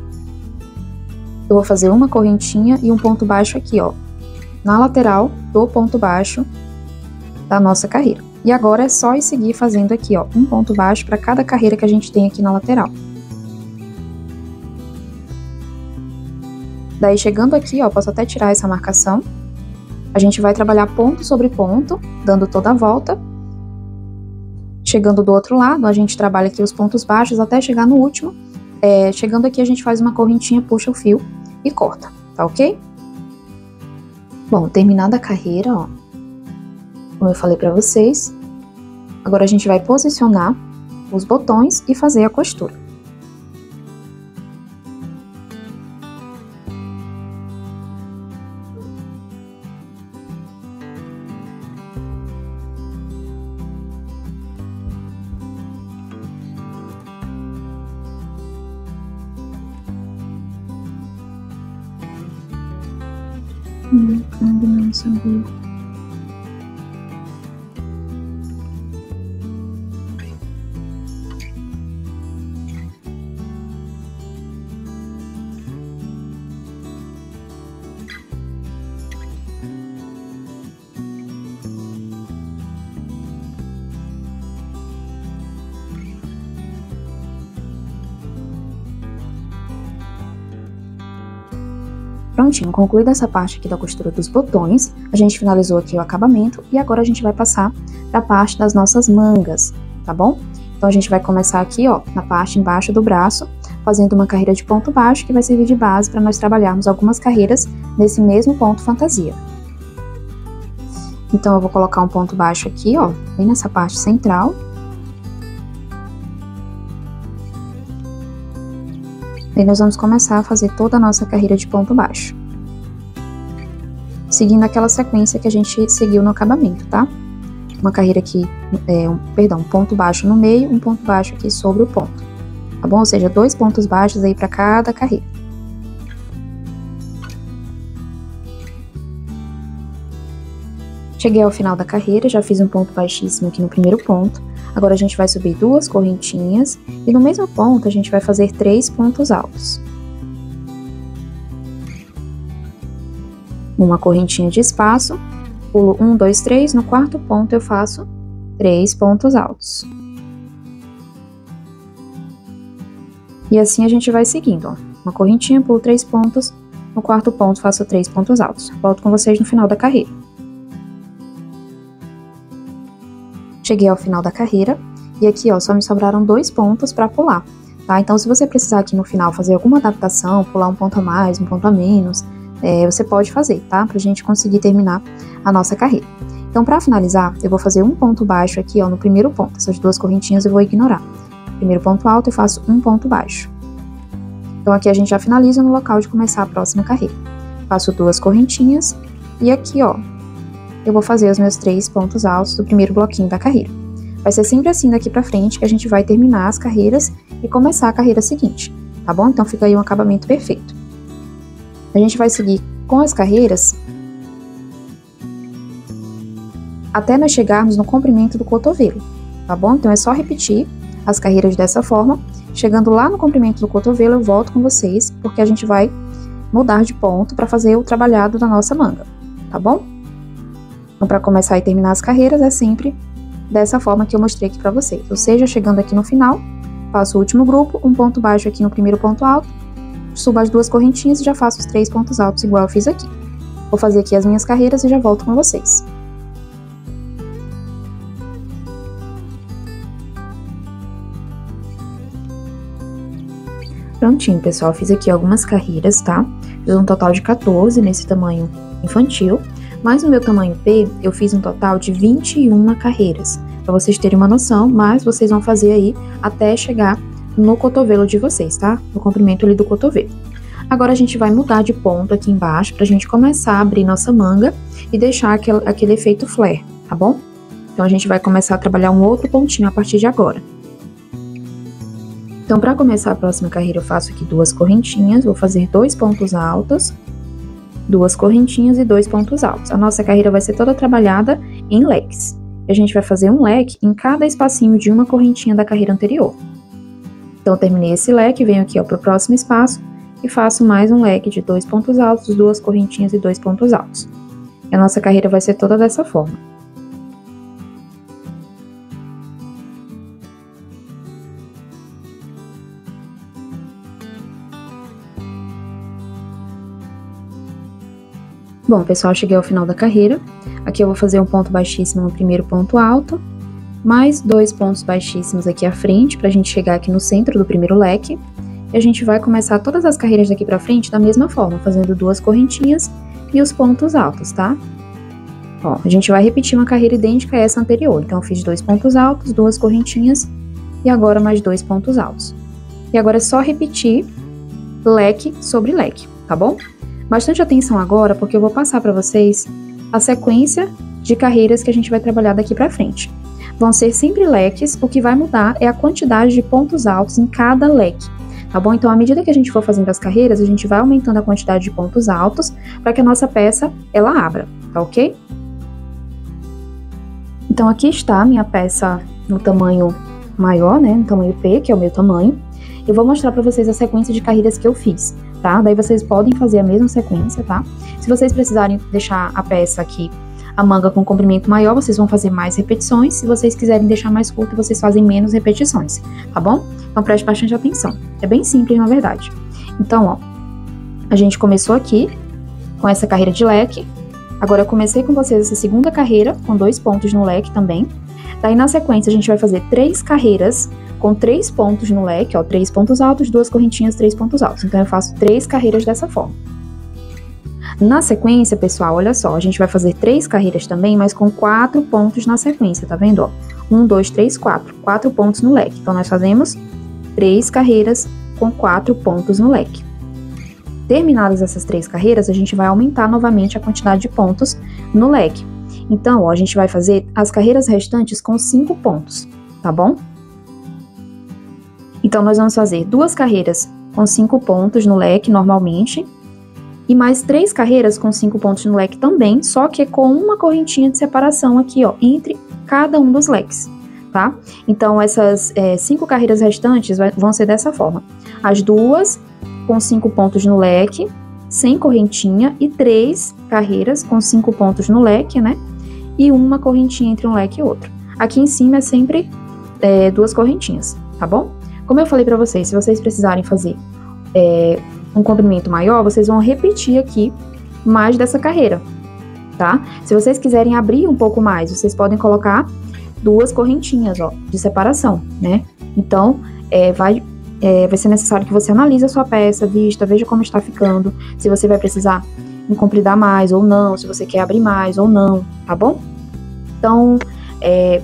eu vou fazer uma correntinha e um ponto baixo aqui, ó, na lateral do ponto baixo da nossa carreira. E agora é só ir seguir fazendo aqui, ó, um ponto baixo para cada carreira que a gente tem aqui na lateral. Daí, chegando aqui, ó, posso até tirar essa marcação. A gente vai trabalhar ponto sobre ponto, dando toda a volta. Chegando do outro lado, a gente trabalha aqui os pontos baixos até chegar no último. Chegando aqui, a gente faz uma correntinha, puxa o fio e corta, tá ok? Bom, terminada a carreira, ó, como eu falei pra vocês, agora a gente vai posicionar os botões e fazer a costura. Não sabia. Prontinho, concluída essa parte aqui da costura dos botões, a gente finalizou aqui o acabamento e agora a gente vai passar para a parte das nossas mangas, tá bom? Então a gente vai começar aqui, ó, na parte embaixo do braço, fazendo uma carreira de ponto baixo que vai servir de base para nós trabalharmos algumas carreiras nesse mesmo ponto fantasia. Então, eu vou colocar um ponto baixo aqui, ó, bem nessa parte central. E nós vamos começar a fazer toda a nossa carreira de ponto baixo, seguindo aquela sequência que a gente seguiu no acabamento, tá? Uma carreira aqui, um ponto baixo no meio, um ponto baixo aqui sobre o ponto, tá bom? Ou seja, 2 pontos baixos aí para cada carreira. Cheguei ao final da carreira, já fiz um ponto baixíssimo aqui no primeiro ponto. Agora a gente vai subir 2 correntinhas e no mesmo ponto a gente vai fazer 3 pontos altos. Uma correntinha de espaço, pulo 1, 2, 3, no quarto ponto eu faço 3 pontos altos. E assim a gente vai seguindo, ó. Uma correntinha, pulo 3 pontos, no quarto ponto faço 3 pontos altos. Volto com vocês no final da carreira. Cheguei ao final da carreira e aqui, ó, só me sobraram 2 pontos para pular, tá? Então, se você precisar aqui no final fazer alguma adaptação, pular um ponto a mais, um ponto a menos, você pode fazer, tá? Pra gente conseguir terminar a nossa carreira. Então, para finalizar, eu vou fazer um ponto baixo aqui, ó, no primeiro ponto. Essas 2 correntinhas eu vou ignorar. Primeiro ponto alto, eu faço um ponto baixo. Então, aqui a gente já finaliza no local de começar a próxima carreira. Faço 2 correntinhas e aqui, ó, eu vou fazer os meus 3 pontos altos do primeiro bloquinho da carreira. Vai ser sempre assim daqui pra frente que a gente vai terminar as carreiras e começar a carreira seguinte, tá bom? Então fica aí um acabamento perfeito. A gente vai seguir com as carreiras até nós chegarmos no comprimento do cotovelo, tá bom? Então é só repetir as carreiras dessa forma. Chegando lá no comprimento do cotovelo, eu volto com vocês, porque a gente vai mudar de ponto para fazer o trabalhado da nossa manga, tá bom? Então, para começar e terminar as carreiras, é sempre dessa forma que eu mostrei aqui para vocês. Ou seja, chegando aqui no final, faço o último grupo, um ponto baixo aqui no primeiro ponto alto, subo as 2 correntinhas e já faço os 3 pontos altos igual eu fiz aqui. Vou fazer aqui as minhas carreiras e já volto com vocês. Prontinho, pessoal, fiz aqui algumas carreiras, tá? Fiz um total de 14 nesse tamanho infantil. Mas no meu tamanho P, eu fiz um total de 21 carreiras, para vocês terem uma noção, mas vocês vão fazer aí até chegar no cotovelo de vocês, tá? No comprimento ali do cotovelo. Agora a gente vai mudar de ponto aqui embaixo, pra gente começar a abrir nossa manga e deixar aquele efeito flare, tá bom? Então a gente vai começar a trabalhar um outro pontinho a partir de agora. Então, para começar a próxima carreira, eu faço aqui 2 correntinhas, vou fazer 2 pontos altos, 2 correntinhas e 2 pontos altos. A nossa carreira vai ser toda trabalhada em leques. A gente vai fazer um leque em cada espacinho de uma correntinha da carreira anterior. Então, eu terminei esse leque, venho aqui para o próximo espaço e faço mais um leque de 2 pontos altos, 2 correntinhas e 2 pontos altos. E a nossa carreira vai ser toda dessa forma. Bom, pessoal, cheguei ao final da carreira. Aqui eu vou fazer um ponto baixíssimo no primeiro ponto alto, mais 2 pontos baixíssimos aqui à frente, pra gente chegar aqui no centro do primeiro leque. E a gente vai começar todas as carreiras daqui pra frente da mesma forma, fazendo 2 correntinhas e os pontos altos, tá? Ó, a gente vai repetir uma carreira idêntica a essa anterior. Então, eu fiz 2 pontos altos, 2 correntinhas e agora mais 2 pontos altos. E agora é só repetir leque sobre leque, tá bom? Bastante atenção agora, porque eu vou passar para vocês a sequência de carreiras que a gente vai trabalhar daqui para frente. Vão ser sempre leques, o que vai mudar é a quantidade de pontos altos em cada leque, tá bom? Então, à medida que a gente for fazendo as carreiras, a gente vai aumentando a quantidade de pontos altos para que a nossa peça, ela abra, tá ok? Então, aqui está a minha peça no tamanho maior, né, no tamanho P, que é o meu tamanho. Eu vou mostrar para vocês a sequência de carreiras que eu fiz, tá? Daí vocês podem fazer a mesma sequência, tá? Se vocês precisarem deixar a peça aqui, a manga com comprimento maior, vocês vão fazer mais repetições. Se vocês quiserem deixar mais curta, vocês fazem menos repetições, tá bom? Então preste bastante atenção. É bem simples, na verdade. Então, ó, a gente começou aqui com essa carreira de leque, Agora eu comecei com vocês essa segunda carreira com 2 pontos no leque também. Daí na sequência a gente vai fazer 3 carreiras com 3 pontos no leque, ó, 3 pontos altos, 2 correntinhas, 3 pontos altos. Então eu faço 3 carreiras dessa forma. Na sequência, pessoal, olha só, a gente vai fazer 3 carreiras também, mas com 4 pontos na sequência, tá vendo, ó? 1, 2, 3, 4. 4 pontos no leque. Então nós fazemos 3 carreiras com 4 pontos no leque. Terminadas essas 3 carreiras, a gente vai aumentar novamente a quantidade de pontos no leque. Então, ó, a gente vai fazer as carreiras restantes com 5 pontos, tá bom? Então, nós vamos fazer 2 carreiras com 5 pontos no leque, normalmente, e mais 3 carreiras com 5 pontos no leque também, só que com uma correntinha de separação aqui, ó, entre cada um dos leques, tá? Então, essas 5 carreiras restantes vão ser dessa forma. As 2 com 5 pontos no leque, sem correntinha, e 3 carreiras com 5 pontos no leque, né? E uma correntinha entre um leque e outro. Aqui em cima é sempre 2 correntinhas, tá bom? Como eu falei pra vocês, se vocês precisarem fazer um comprimento maior, vocês vão repetir aqui mais dessa carreira, tá? Se vocês quiserem abrir um pouco mais, vocês podem colocar 2 correntinhas, ó, de separação, né? Então, vai ser necessário que você analise a sua peça, veja como está ficando, se você vai precisar compridar mais ou não, se você quer abrir mais ou não, tá bom? Então,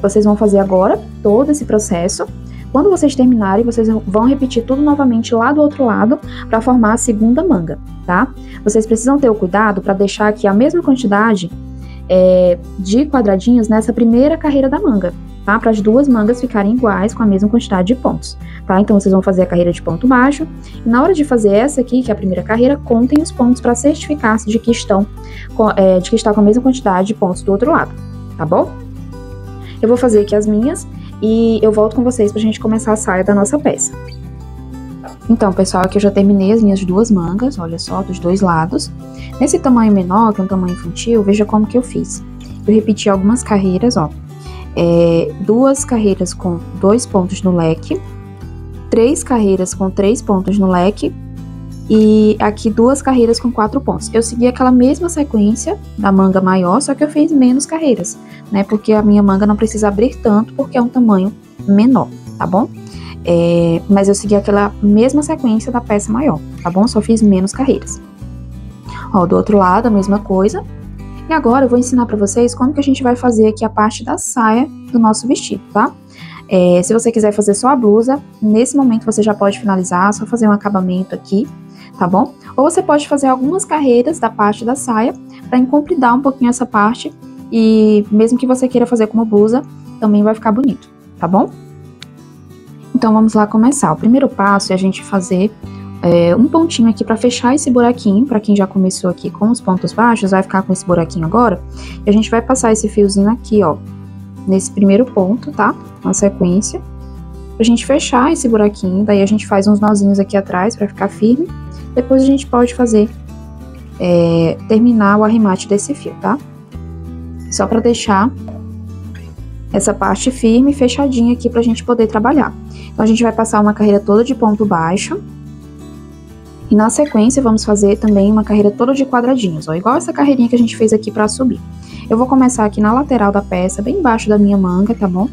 vocês vão fazer agora todo esse processo. Quando vocês terminarem, vocês vão repetir tudo novamente lá do outro lado para formar a segunda manga, tá? Vocês precisam ter o cuidado para deixar aqui a mesma quantidade de quadradinhos nessa primeira carreira da manga, tá? Para as 2 mangas ficarem iguais com a mesma quantidade de pontos, tá? Então, vocês vão fazer a carreira de ponto baixo e na hora de fazer essa aqui, que é a primeira carreira, contem os pontos para certificar-se de que está com a mesma quantidade de pontos do outro lado, tá bom? Eu vou fazer aqui as minhas e eu volto com vocês pra gente começar a saia da nossa peça. Então, pessoal, aqui eu já terminei as minhas 2 mangas, olha só, dos 2 lados. Nesse tamanho menor, que é um tamanho infantil, veja como que eu fiz. Eu repeti algumas carreiras, ó. 2 carreiras com 2 pontos no leque, 3 carreiras com 3 pontos no leque e aqui 2 carreiras com 4 pontos. Eu segui aquela mesma sequência da manga maior, só que eu fiz menos carreiras, né? Porque a minha manga não precisa abrir tanto, porque é um tamanho menor, tá bom? Mas eu segui aquela mesma sequência da peça maior, tá bom? Só fiz menos carreiras. Ó, do outro lado a mesma coisa. E agora eu vou ensinar pra vocês como que a gente vai fazer aqui a parte da saia do nosso vestido, tá? Se você quiser fazer só a blusa, nesse momento você já pode finalizar, só fazer um acabamento aqui, tá bom? Ou você pode fazer algumas carreiras da parte da saia pra encompridar um pouquinho essa parte e mesmo que você queira fazer como blusa, também vai ficar bonito, tá bom? Então vamos lá começar. O primeiro passo é a gente fazer um pontinho aqui pra fechar esse buraquinho. Pra quem já começou aqui com os pontos baixos, vai ficar com esse buraquinho agora. E a gente vai passar esse fiozinho aqui, ó, nesse primeiro ponto, tá? Na sequência, pra gente fechar esse buraquinho. Daí a gente faz uns nozinhos aqui atrás pra ficar firme. Depois a gente pode fazer, terminar o arremate desse fio, tá? Só pra deixar essa parte firme e fechadinha aqui pra gente poder trabalhar. Então a gente vai passar uma carreira toda de ponto baixo. E na sequência vamos fazer também uma carreira toda de quadradinhos, ó, igual essa carreirinha que a gente fez aqui pra subir. Eu vou começar aqui na lateral da peça, bem embaixo da minha manga, tá bom?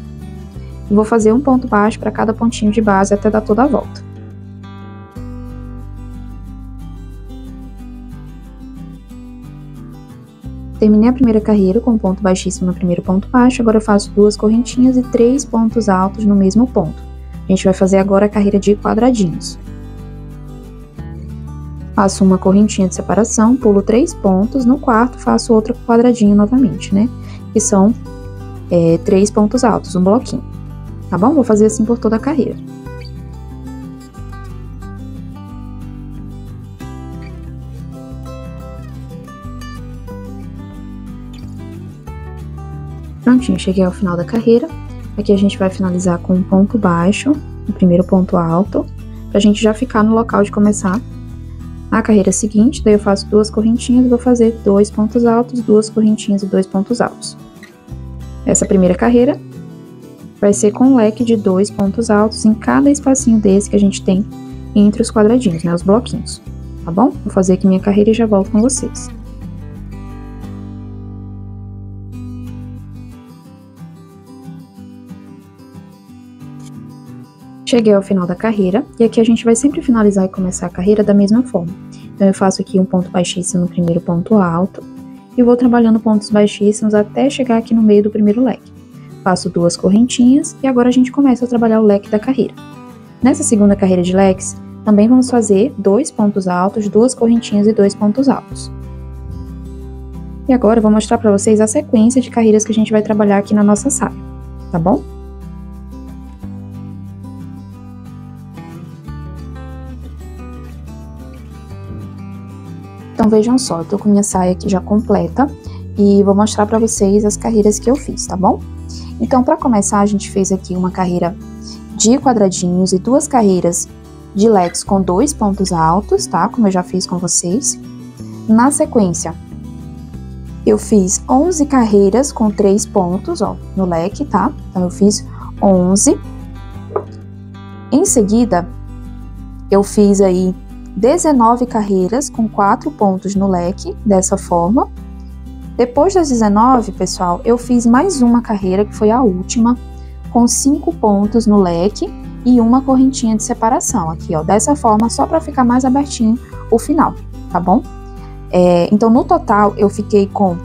E vou fazer um ponto baixo pra cada pontinho de base até dar toda a volta. Terminei a primeira carreira com um ponto baixíssimo no primeiro ponto baixo, agora eu faço 2 correntinhas e 3 pontos altos no mesmo ponto. A gente vai fazer agora a carreira de quadradinhos. Faço uma correntinha de separação, pulo 3 pontos, no quarto faço outro quadradinho novamente, né? Que são 3 pontos altos, um bloquinho, tá bom? Vou fazer assim por toda a carreira. Prontinho, cheguei ao final da carreira. Aqui a gente vai finalizar com um ponto baixo, o primeiro ponto alto, pra gente já ficar no local de começar a carreira seguinte. Daí eu faço 2 correntinhas e vou fazer 2 pontos altos, 2 correntinhas e 2 pontos altos. Essa primeira carreira vai ser com um leque de 2 pontos altos em cada espacinho desse que a gente tem entre os quadradinhos, né, os bloquinhos, tá bom? Vou fazer aqui minha carreira e já volto com vocês. Cheguei ao final da carreira, e aqui a gente vai sempre finalizar e começar a carreira da mesma forma. Então eu faço aqui um ponto baixíssimo no primeiro ponto alto, e vou trabalhando pontos baixíssimos até chegar aqui no meio do primeiro leque. Faço 2 correntinhas, e agora a gente começa a trabalhar o leque da carreira. Nessa segunda carreira de leques, também vamos fazer 2 pontos altos, 2 correntinhas e 2 pontos altos. E agora eu vou mostrar para vocês a sequência de carreiras que a gente vai trabalhar aqui na nossa saia, tá bom? Então vejam só, eu tô com minha saia aqui já completa e vou mostrar para vocês as carreiras que eu fiz, tá bom? Então para começar a gente fez aqui uma carreira de quadradinhos e 2 carreiras de leques com 2 pontos altos, tá? Como eu já fiz com vocês. Na sequência, eu fiz 11 carreiras com 3 pontos, ó, no leque, tá? Então eu fiz 11. Em seguida, eu fiz aí 19 carreiras com 4 pontos no leque, dessa forma. Depois das 19, pessoal, eu fiz mais uma carreira, que foi a última, com 5 pontos no leque e uma correntinha de separação aqui, ó, dessa forma, só para ficar mais abertinho o final, tá bom? Então, no total, eu fiquei com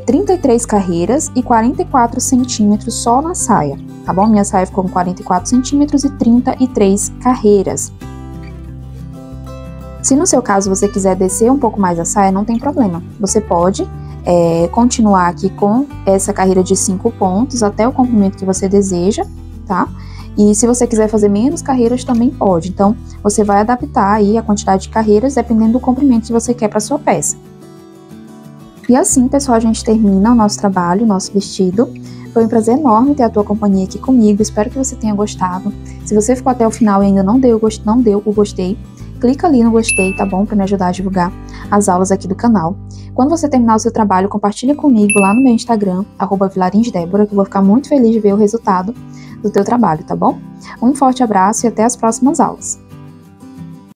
33 carreiras e 44 centímetros só na saia, tá bom? Minha saia ficou com 44 centímetros e 33 carreiras. Se no seu caso você quiser descer um pouco mais a saia, não tem problema. Você pode continuar aqui com essa carreira de 5 pontos até o comprimento que você deseja, tá? E se você quiser fazer menos carreiras, também pode. Então, você vai adaptar aí a quantidade de carreiras dependendo do comprimento que você quer para sua peça. E assim, pessoal, a gente termina o nosso trabalho, o nosso vestido. Foi um prazer enorme ter a tua companhia aqui comigo. Espero que você tenha gostado. Se você ficou até o final e ainda não deu o gostei, clica ali no gostei, tá bom? Para me ajudar a divulgar as aulas aqui do canal. Quando você terminar o seu trabalho, compartilha comigo lá no meu Instagram, @vilarinsdebora, que eu vou ficar muito feliz de ver o resultado do teu trabalho, tá bom? Um forte abraço e até as próximas aulas.